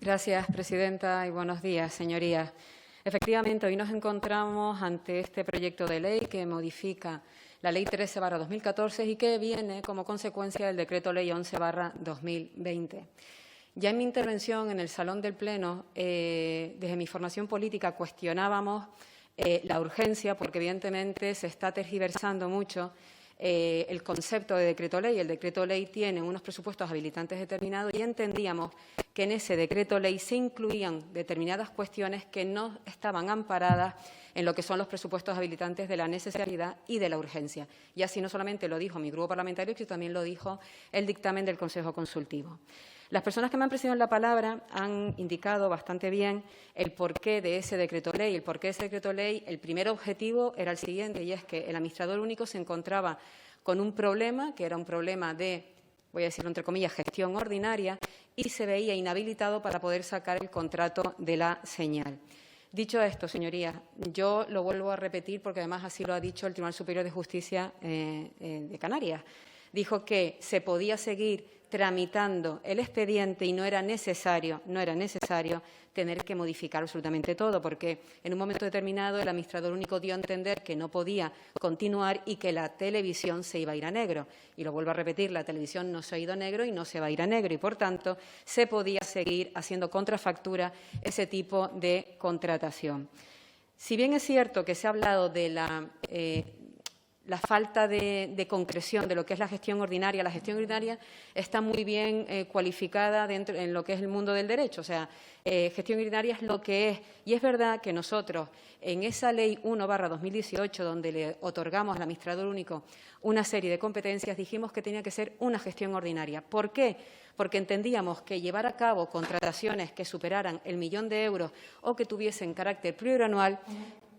Gracias, presidenta, y buenos días, señorías. Efectivamente, hoy nos encontramos ante este proyecto de ley que modifica la Ley 13/2014 y que viene como consecuencia del Decreto Ley 11/2020. Ya en mi intervención en el Salón del Pleno, desde mi formación política, cuestionábamos la urgencia, porque evidentemente se está tergiversando mucho el concepto de decreto ley. El decreto ley tiene unos presupuestos habilitantes determinados y entendíamos que en ese decreto ley se incluían determinadas cuestiones que no estaban amparadas en lo que son los presupuestos habilitantes de la necesidad y de la urgencia. Y así no solamente lo dijo mi grupo parlamentario, sino también lo dijo el dictamen del Consejo Consultivo. Las personas que me han precedido en la palabra han indicado bastante bien el porqué de ese decreto ley. El porqué de ese decreto ley, el primer objetivo era el siguiente, y es que el administrador único se encontraba con un problema, que era un problema de, voy a decirlo entre comillas, gestión ordinaria, y se veía inhabilitado para poder sacar el contrato de la señal. Dicho esto, señorías, yo lo vuelvo a repetir porque además así lo ha dicho el Tribunal Superior de Justicia de Canarias. Dijo que se podía seguir tramitando el expediente y no era necesario tener que modificar absolutamente todo, porque en un momento determinado el administrador único dio a entender que no podía continuar y que la televisión se iba a ir a negro. Y lo vuelvo a repetir, la televisión no se ha ido a negro y no se va a ir a negro y, por tanto, se podía seguir haciendo contrafactura ese tipo de contratación. Si bien es cierto que se ha hablado de la falta de concreción de lo que es la gestión ordinaria está muy bien cualificada en lo que es el mundo del derecho. O sea, gestión ordinaria es lo que es. Y es verdad que nosotros, en esa Ley 1/2018, donde le otorgamos al administrador único una serie de competencias, dijimos que tenía que ser una gestión ordinaria. ¿Por qué? Porque entendíamos que llevar a cabo contrataciones que superaran el 1.000.000 de euros o que tuviesen carácter plurianual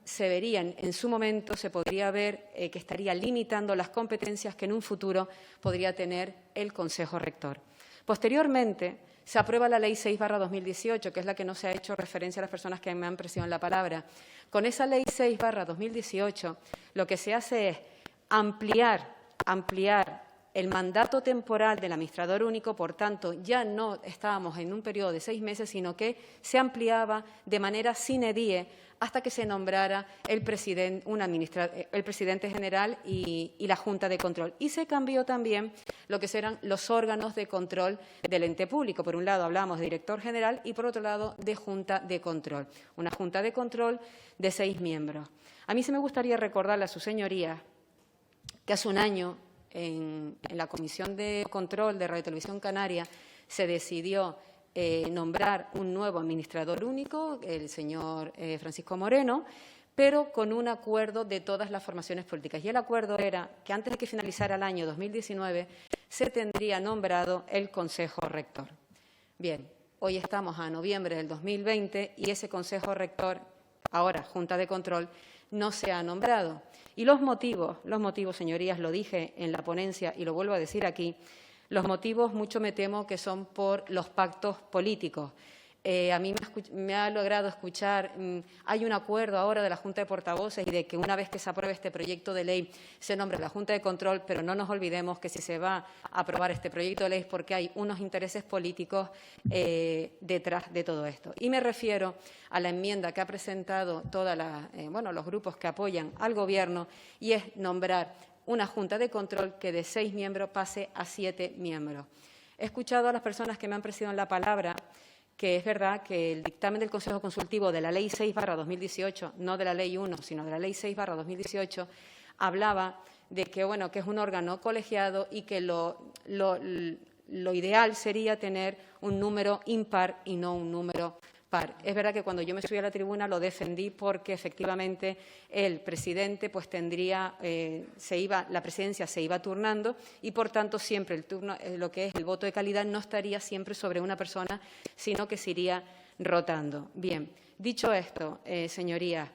se verían, en su momento se podría ver que estaría limitando las competencias que en un futuro podría tener el Consejo Rector. Posteriormente, se aprueba la Ley 6/2018, que es la que no se ha hecho referencia a las personas que me han precedido en la palabra. Con esa Ley 6/2018, lo que se hace es ampliar el mandato temporal del administrador único. Por tanto, ya no estábamos en un periodo de 6 meses, sino que se ampliaba de manera sine die hasta que se nombrara el presidente general y la Junta de Control. Y se cambió también lo que serán los órganos de control del ente público. Por un lado hablamos de director general y, por otro lado, de Junta de Control. Una Junta de Control de 6 miembros. A mí sí me gustaría recordarle a sus señorías que hace un año, en la Comisión de Control de Radio y Televisión Canaria, se decidió nombrar un nuevo administrador único, el señor Francisco Moreno, pero con un acuerdo de todas las formaciones políticas. Y el acuerdo era que antes de que finalizara el año 2019 se tendría nombrado el Consejo Rector. Bien, hoy estamos a noviembre del 2020 y ese Consejo Rector, ahora Junta de Control, no se ha nombrado. Y los motivos, señorías, lo dije en la ponencia y lo vuelvo a decir aquí, los motivos mucho me temo que son por los pactos políticos. A mí me ha logrado escuchar, hay un acuerdo ahora de la Junta de Portavoces y de que una vez que se apruebe este proyecto de ley se nombre la Junta de Control, pero no nos olvidemos que si se va a aprobar este proyecto de ley es porque hay unos intereses políticos detrás de todo esto. Y me refiero a la enmienda que ha presentado todos los grupos que apoyan al Gobierno, y es nombrar una Junta de Control que de 6 miembros pase a 7 miembros. He escuchado a las personas que me han precedido en la palabra que es verdad que el dictamen del Consejo Consultivo de la Ley 6/2018, no de la Ley 1, sino de la Ley 6/2018, hablaba de que, que es un órgano colegiado y que lo ideal sería tener un número impar y no un número par. Es verdad que cuando yo me subí a la tribuna lo defendí porque efectivamente el presidente la presidencia se iba turnando y, por tanto, siempre el turno, lo que es el voto de calidad, no estaría siempre sobre una persona, sino que se iría rotando. Bien, dicho esto, señorías,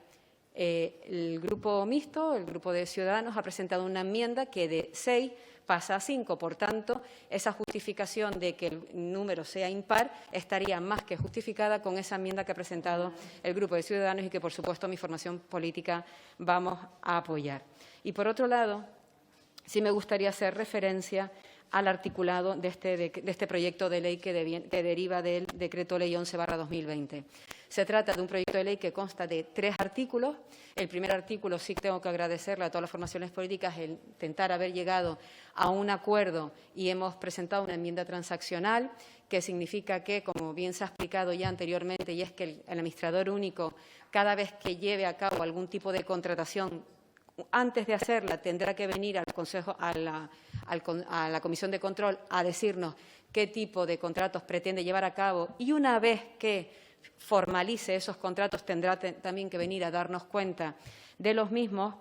el Grupo Mixto, el Grupo de Ciudadanos, ha presentado una enmienda que de 6 pasa a 5. Por tanto, esa justificación de que el número sea impar estaría más que justificada con esa enmienda que ha presentado el Grupo de Ciudadanos y que, por supuesto, mi formación política vamos a apoyar. Y, por otro lado, sí me gustaría hacer referencia al articulado de este proyecto de ley que deriva del Decreto Ley 11/2020. Se trata de un proyecto de ley que consta de 3 artículos. El primer artículo, sí tengo que agradecerle a todas las formaciones políticas el intentar haber llegado a un acuerdo y hemos presentado una enmienda transaccional que significa que, como bien se ha explicado ya anteriormente, y es que el administrador único, cada vez que lleve a cabo algún tipo de contratación, antes de hacerla tendrá que venir al Consejo, a la Comisión de Control a decirnos qué tipo de contratos pretende llevar a cabo, y una vez que formalice esos contratos tendrá también que venir a darnos cuenta de los mismos.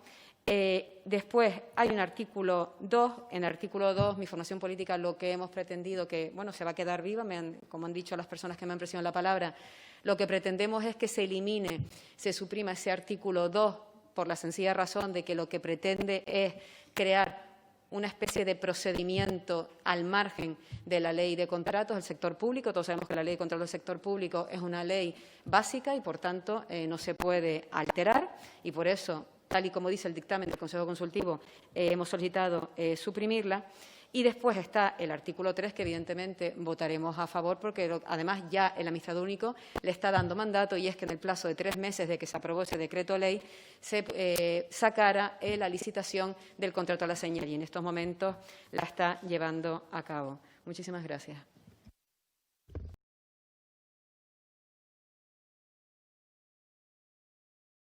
Después hay un artículo 2. En el artículo 2, mi formación política lo que hemos pretendido, que bueno, se va a quedar viva, como han dicho las personas que me han presionado la palabra, lo que pretendemos es que se elimine, se suprima ese artículo 2 por la sencilla razón de que lo que pretende es crear una especie de procedimiento al margen de la ley de contratos del sector público. Todos sabemos que la ley de contratos del sector público es una ley básica y, por tanto, no se puede alterar, y por eso, tal y como dice el dictamen del Consejo Consultivo, hemos solicitado suprimirla. Y después está el artículo 3, que evidentemente votaremos a favor, porque además ya el administrador único le está dando mandato, y es que en el plazo de 3 meses de que se aprobó ese decreto ley se sacara la licitación del contrato a la señal, y en estos momentos la está llevando a cabo. Muchísimas gracias.